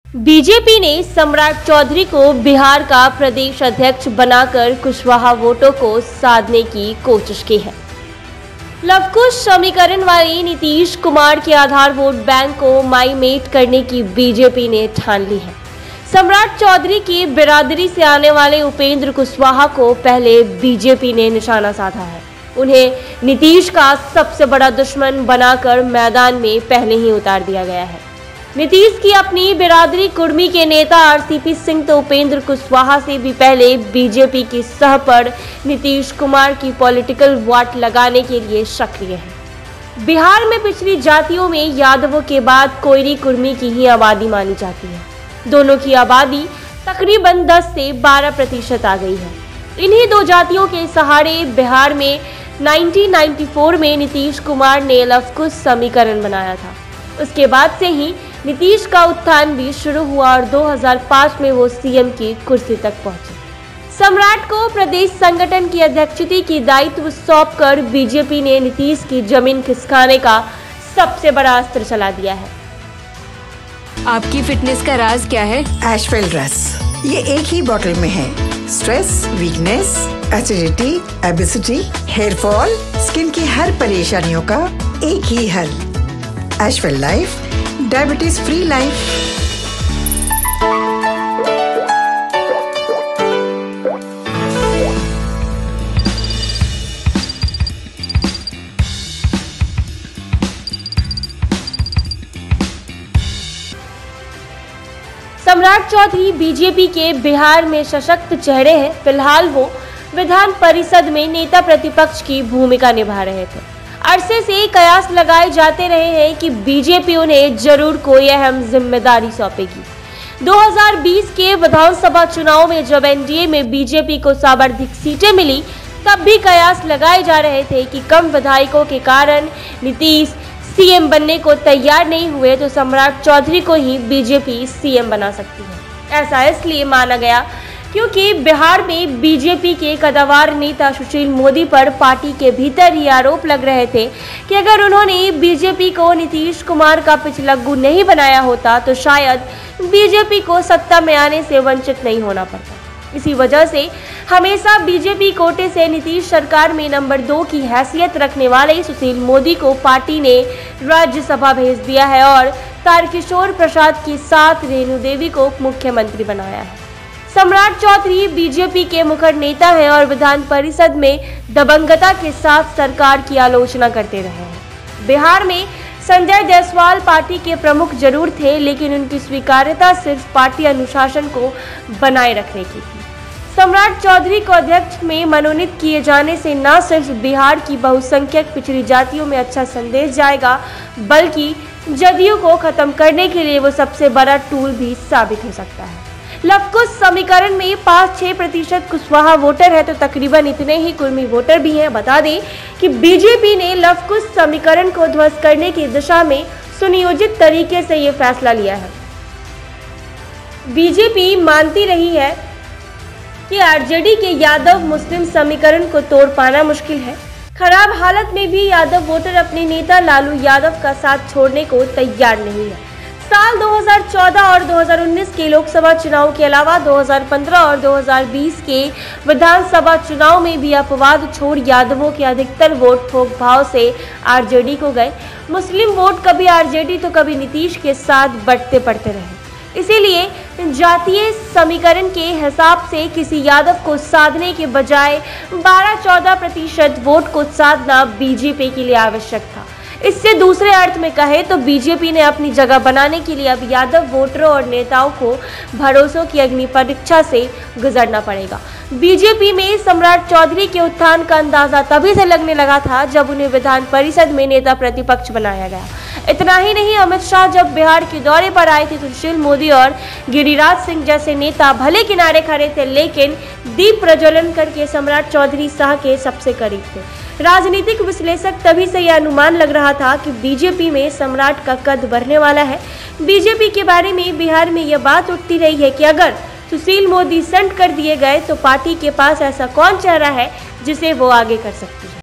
BJP ने सम्राट चौधरी को बिहार का प्रदेश अध्यक्ष बनाकर कुशवाहा वोटों को साधने की कोशिश की है। लवकुश समीकरण वाले नीतीश कुमार के आधार वोट बैंक को माईमेट करने की बीजेपी ने ठान ली है। सम्राट चौधरी की बिरादरी से आने वाले उपेंद्र कुशवाहा को पहले बीजेपी ने निशाना साधा है। उन्हें नीतीश का सबसे बड़ा दुश्मन बनाकर मैदान में पहले ही उतार दिया गया है। नीतीश की अपनी बिरादरी कुर्मी के नेता आरसीपी सिंह तो उपेंद्र कुशवाहा से भी पहले बीजेपी की सह पर नीतीश कुमार की पॉलिटिकल वोट लगाने के लिए सक्रिय है। बिहार में पिछड़ी जातियों में यादवों के बाद कोयरी कुर्मी की ही आबादी मानी जाती है। दोनों की आबादी तकरीबन 10 से 12% आ गई है। इन्हीं दो जातियों के सहारे बिहार में 1994 में नीतीश कुमार ने लवकुश समीकरण बनाया था। उसके बाद से ही नीतीश का उत्थान भी शुरू हुआ और 2005 में वो सीएम की कुर्सी तक पहुंचे। सम्राट को प्रदेश संगठन की अध्यक्षता की दायित्व सौंपकर बीजेपी ने नीतीश की जमीन खिसकाने का सबसे बड़ा अस्त्र चला दिया है। आपकी फिटनेस का राज क्या है? एशवेल रस, ये एक ही बोतल में है। Stress, weakness, acidity, obesity, hair fall, skin की हर परेशानियों का एक ही हल। एशवेल life, diabetes free life. Samrat Choudhary BJP के बिहार में सशक्त चेहरे हैं। फिलहाल वो विधान परिषद में नेता प्रतिपक्ष की भूमिका निभा रहे थे। अरसे से कयास लगाए जाते रहे हैं कि बीजेपी उन्हें जरूर कोई अहम जिम्मेदारी सौंपेगी। 2020 के विधानसभा चुनाव में जब एनडीए में बीजेपी को सर्वाधिक सीटें मिली, तब भी कयास लगाए जा रहे थे कि कम विधायकों के कारण नीतीश सीएम बनने को तैयार नहीं हुए तो सम्राट चौधरी को ही बीजेपी सीएम बना सकती है। ऐसा इसलिए माना गया क्योंकि बिहार में बीजेपी के कद्दावर नेता सुशील मोदी पर पार्टी के भीतर ही आरोप लग रहे थे कि अगर उन्होंने बीजेपी को नीतीश कुमार का पिछलग्गू नहीं बनाया होता तो शायद बीजेपी को सत्ता में आने से वंचित नहीं होना पड़ता। इसी वजह से हमेशा बीजेपी कोटे से नीतीश सरकार में नंबर 2 की हैसियत रखने वाले सुशील मोदी को पार्टी ने राज्यसभा भेज दिया है और तारकिशोर प्रसाद के साथ रेणु देवी को उप मुख्यमंत्री बनाया है। सम्राट चौधरी बीजेपी के मुखर नेता हैं और विधान परिषद में दबंगता के साथ सरकार की आलोचना करते रहे हैं। बिहार में संजय जायसवाल पार्टी के प्रमुख जरूर थे, लेकिन उनकी स्वीकार्यता सिर्फ पार्टी अनुशासन को बनाए रखने की थी। सम्राट चौधरी को अध्यक्ष में मनोनीत किए जाने से न सिर्फ बिहार की बहुसंख्यक पिछड़ी जातियों में अच्छा संदेश जाएगा, बल्कि जदयू को खत्म करने के लिए वो सबसे बड़ा टूल भी साबित हो सकता है। लवकुश समीकरण में 5-6% कुशवाहा वोटर है तो तकरीबन इतने ही कुर्मी वोटर भी हैं। बता दें कि बीजेपी ने लवकुश समीकरण को ध्वस्त करने की दिशा में सुनियोजित तरीके से ये फैसला लिया है। बीजेपी मानती रही है कि आरजेडी के यादव मुस्लिम समीकरण को तोड़ पाना मुश्किल है। खराब हालत में भी यादव वोटर अपने नेता लालू यादव का साथ छोड़ने को तैयार नहीं है। साल 2014 और 2019 के लोकसभा चुनाव के अलावा 2015 और 2020 के विधानसभा चुनाव में भी अपवाद छोड़ यादवों के अधिकतर वोट थोक भाव से आरजेडी को गए। मुस्लिम वोट कभी आरजेडी तो कभी नीतीश के साथ बढ़ते पड़ते रहे। इसीलिए जातीय समीकरण के हिसाब से किसी यादव को साधने के बजाय 12-14% वोट को साधना बीजेपी के लिए आवश्यक था। इससे दूसरे अर्थ में कहे तो बीजेपी ने अपनी जगह बनाने के लिए अब यादव वोटरों और नेताओं को भरोसों की अग्नि परीक्षा से गुजरना पड़ेगा। बीजेपी में सम्राट चौधरी के उत्थान का अंदाजा तभी से लगने लगा था जब उन्हें विधान परिषद में नेता प्रतिपक्ष बनाया गया। इतना ही नहीं, अमित शाह जब बिहार के दौरे पर आए थे तो सुशील मोदी और गिरिराज सिंह जैसे नेता भले किनारे खड़े थे, लेकिन दीप प्रज्वलन करके सम्राट चौधरी शाह के सबसे करीब थे। राजनीतिक विश्लेषक तभी से यह अनुमान लग रहा था कि बीजेपी में सम्राट का कद बढ़ने वाला है। बीजेपी के बारे में बिहार में यह बात उठती रही है कि अगर सुशील मोदी संट कर दिए गए तो पार्टी के पास ऐसा कौन चेहरा है जिसे वो आगे कर सकती है।